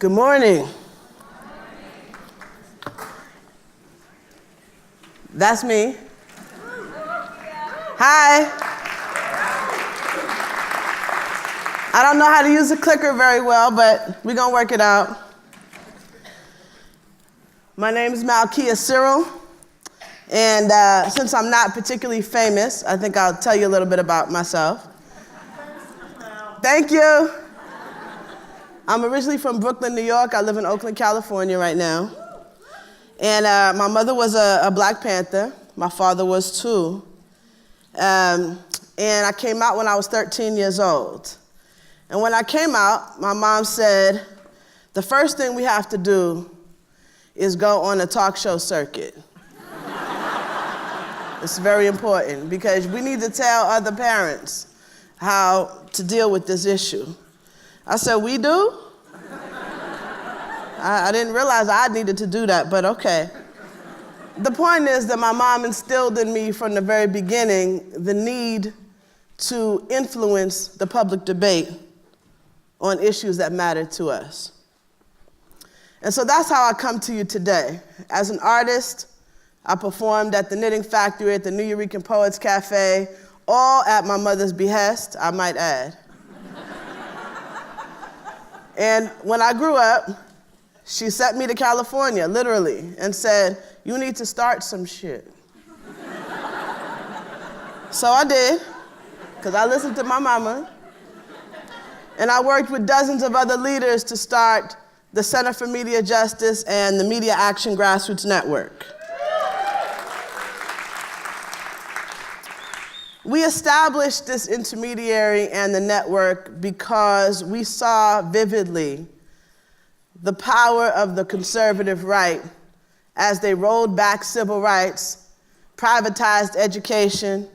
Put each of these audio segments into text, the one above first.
Good morning. That's me. Hi. I don't know how to use a clicker very well, but we're going to work it out. My name is Malkia Cyril, and since I'm not particularly famous, I think I'll tell you a little bit about myself. Thank you. I'm originally from Brooklyn, New York. I live in Oakland, California right now. And my mother was a Black Panther. My father was too. And I came out when I was 13 years old. And when I came out, my mom said, the first thing we have to do is go on a talk show circuit. It's very important because we need to tell other parents how to deal with this issue. I said, we do? I didn't realize I needed to do that, but okay. The point is that my mom instilled in me from the very beginning the need to influence the public debate on issues that matter to us. And so that's how I come to you today. As an artist, I performed at the Knitting Factory at the New Eurekan Poets Cafe, all at my mother's behest, I might add. And when I grew up, she sent me to California, literally, and said, you need to start some shit. So I did, because I listened to my mama. And I worked with dozens of other leaders to start the Center for Media Justice and the Media Action Grassroots Network. We established this intermediary and the network because we saw vividly the power of the conservative right as they rolled back civil rights, privatized education,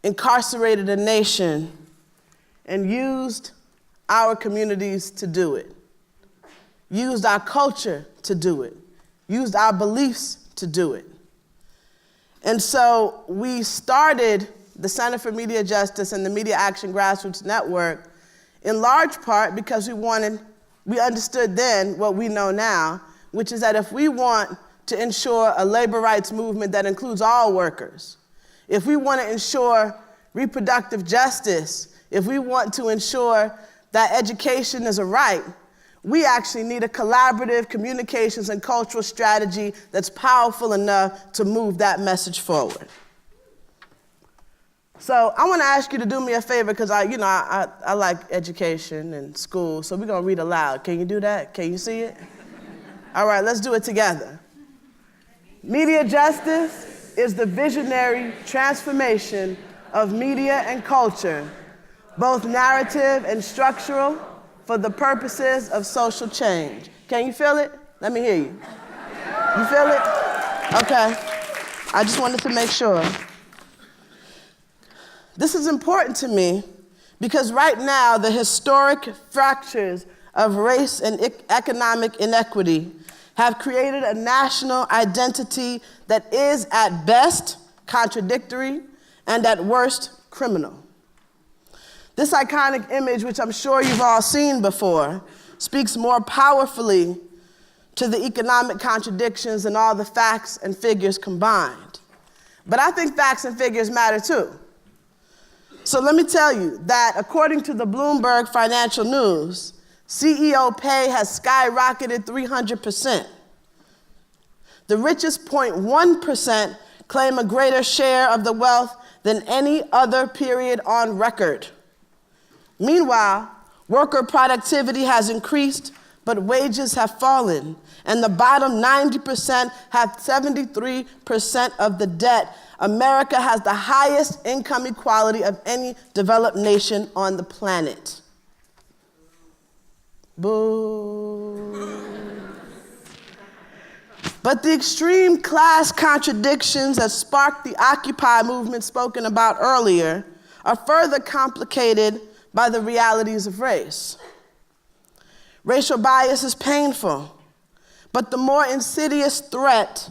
incarcerated a nation, and used our communities to do it, used our culture to do it, used our beliefs to do it. And so we started the Center for Media Justice and the Media Action Grassroots Network in large part because we understood then what we know now, which is that if we want to ensure a labor rights movement that includes all workers, if we want to ensure reproductive justice, if we want to ensure that education is a right, we actually need a collaborative communications and cultural strategy that's powerful enough to move that message forward. So I want to ask you to do me a favor because I like education and school, so we're going to read aloud. Can you do that? Can you see it? All right, let's do it together. Media justice is the visionary transformation of media and culture, both narrative and structural, for the purposes of social change. Can you feel it? Let me hear you. You feel it? Okay. I just wanted to make sure. This is important to me because right now the historic fractures of race and economic inequity have created a national identity that is at best contradictory and at worst criminal. This iconic image, which I'm sure you've all seen before, speaks more powerfully to the economic contradictions than all the facts and figures combined. But I think facts and figures matter too. So let me tell you that according to the Bloomberg Financial News, CEO pay has skyrocketed 300%. The richest 0.1% claim a greater share of the wealth than any other period on record. Meanwhile, worker productivity has increased, but wages have fallen, and the bottom 90% have 73% of the debt. America has the highest income equality of any developed nation on the planet. Boo. But the extreme class contradictions that sparked the Occupy movement spoken about earlier are further complicated by the realities of race. Racial bias is painful, but the more insidious threat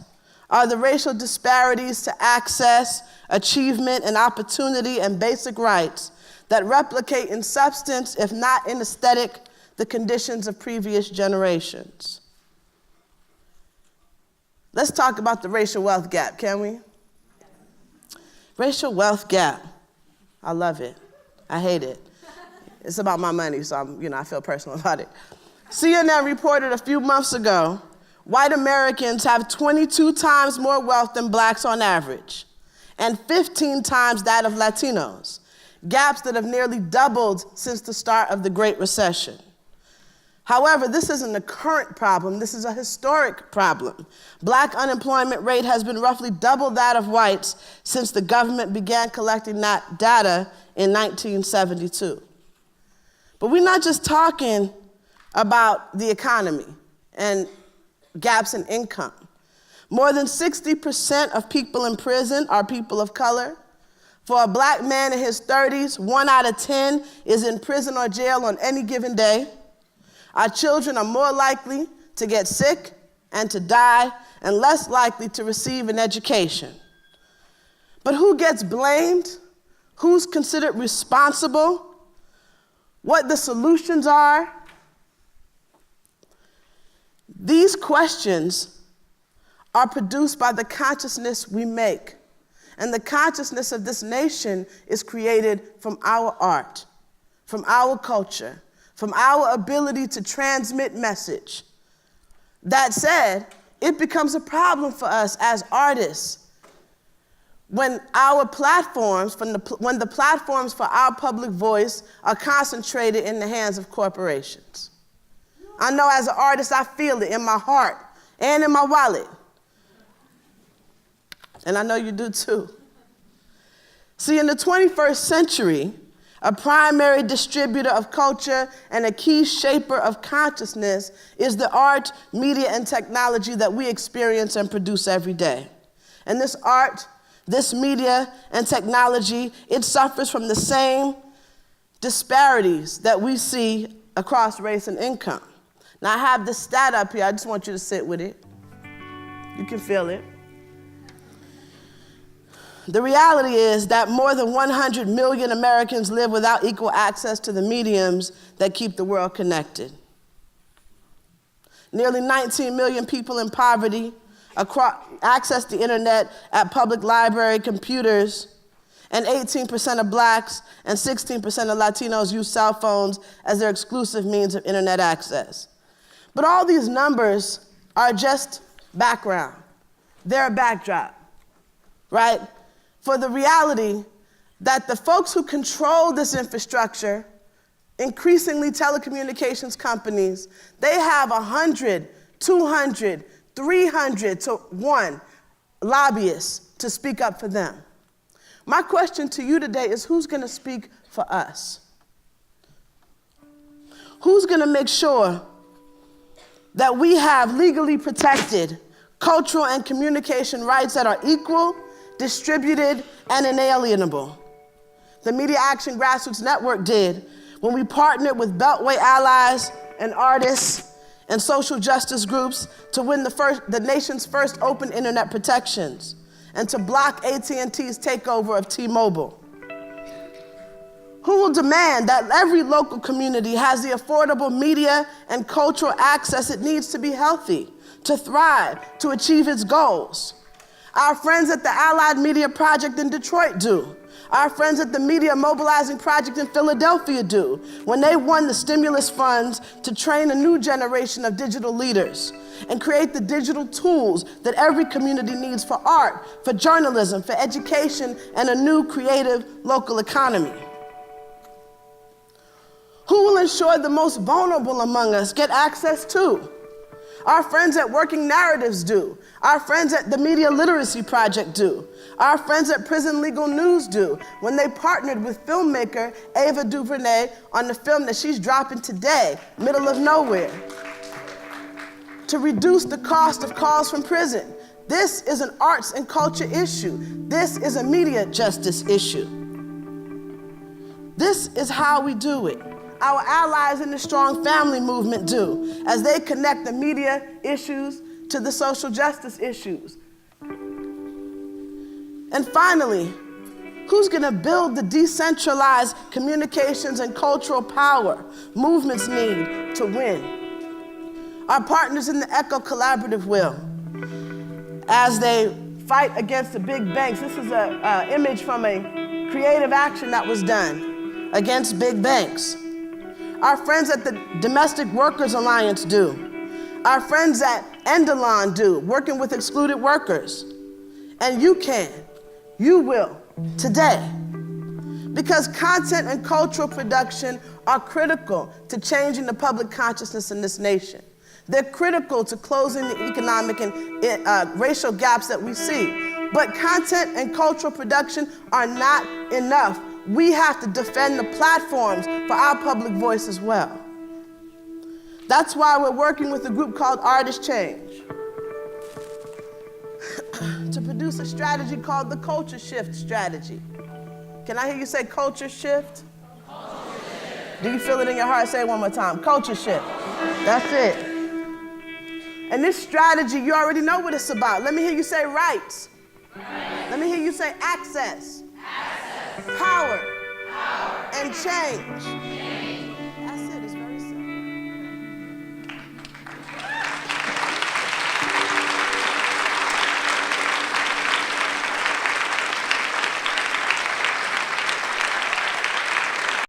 are the racial disparities to access, achievement, and opportunity and basic rights that replicate in substance, if not in aesthetic, the conditions of previous generations. Let's talk about the racial wealth gap, can we? Racial wealth gap. I love it. I hate it. It's about my money, so I feel personal about it. CNN reported a few months ago, white Americans have 22 times more wealth than blacks on average, and 15 times that of Latinos, gaps that have nearly doubled since the start of the Great Recession. However, this isn't a current problem, this is a historic problem. Black unemployment rate has been roughly double that of whites since the government began collecting that data in 1972. But we're not just talking about the economy and gaps in income. More than 60% of people in prison are people of color. For a black man in his 30s, 1 out of 10 is in prison or jail on any given day. Our children are more likely to get sick and to die and less likely to receive an education. But who gets blamed? Who's considered responsible? What the solutions are? These questions are produced by the consciousness we make. And the consciousness of this nation is created from our art, from our culture, from our ability to transmit message. That said, it becomes a problem for us as artists when our platforms, when the platforms for our public voice are concentrated in the hands of corporations. I know as an artist, I feel it in my heart and in my wallet. And I know you do too. See, in the 21st century, a primary distributor of culture and a key shaper of consciousness is the art, media, and technology that we experience and produce every day. And this art, this media, and technology, it suffers from the same disparities that we see across race and income. Now, I have this stat up here. I just want you to sit with it. You can feel it. The reality is that more than 100 million Americans live without equal access to the mediums that keep the world connected. Nearly 19 million people in poverty access the internet at public library computers, and 18% of blacks and 16% of Latinos use cell phones as their exclusive means of internet access. But all these numbers are just background. They're a backdrop, right? For the reality that the folks who control this infrastructure, increasingly telecommunications companies, they have 100, 200, 300 to 1 lobbyists to speak up for them. My question to you today is, who's gonna speak for us? Who's gonna make sure that we have legally protected cultural and communication rights that are equal, distributed, and inalienable? The Media Action Grassroots Network did when we partnered with Beltway allies and artists and social justice groups to win the nation's first open internet protections and to block AT&T's takeover of T-Mobile. Who will demand that every local community has the affordable media and cultural access it needs to be healthy, to thrive, to achieve its goals? Our friends at the Allied Media Project in Detroit do. Our friends at the Media Mobilizing Project in Philadelphia do, when they won the stimulus funds to train a new generation of digital leaders and create the digital tools that every community needs for art, for journalism, for education, and a new creative local economy. Who will ensure the most vulnerable among us get access to? Our friends at Working Narratives do. Our friends at the Media Literacy Project do. Our friends at Prison Legal News do, when they partnered with filmmaker Ava DuVernay on the film that she's dropping today, Middle of Nowhere, to reduce the cost of calls from prison. This is an arts and culture issue. This is a media justice issue. This is how we do it. Our allies in the Strong Family Movement do, as they connect the media issues to the social justice issues. And finally, Who's going to build the decentralized communications and cultural power movements need to win? Our partners in the ECHO Collaborative will, as they fight against the big banks. This is an image from a creative action that was done against big banks. Our friends at the Domestic Workers Alliance do. Our friends at Endelon do, working with excluded workers. And you can, you will, today. Because content and cultural production are critical to changing the public consciousness in this nation. They're critical to closing the economic and racial gaps that we see. But content and cultural production are not enough. We have to defend the platforms for our public voice as well. That's why we're working with a group called Artist Change to produce a strategy called the Culture Shift Strategy. Can I hear you say culture shift? Culture shift. Do you feel it in your heart? Say it one more time. Culture shift. That's it. And this strategy, you already know what it's about. Let me hear you say rights. Let me hear you say access. Power. And change.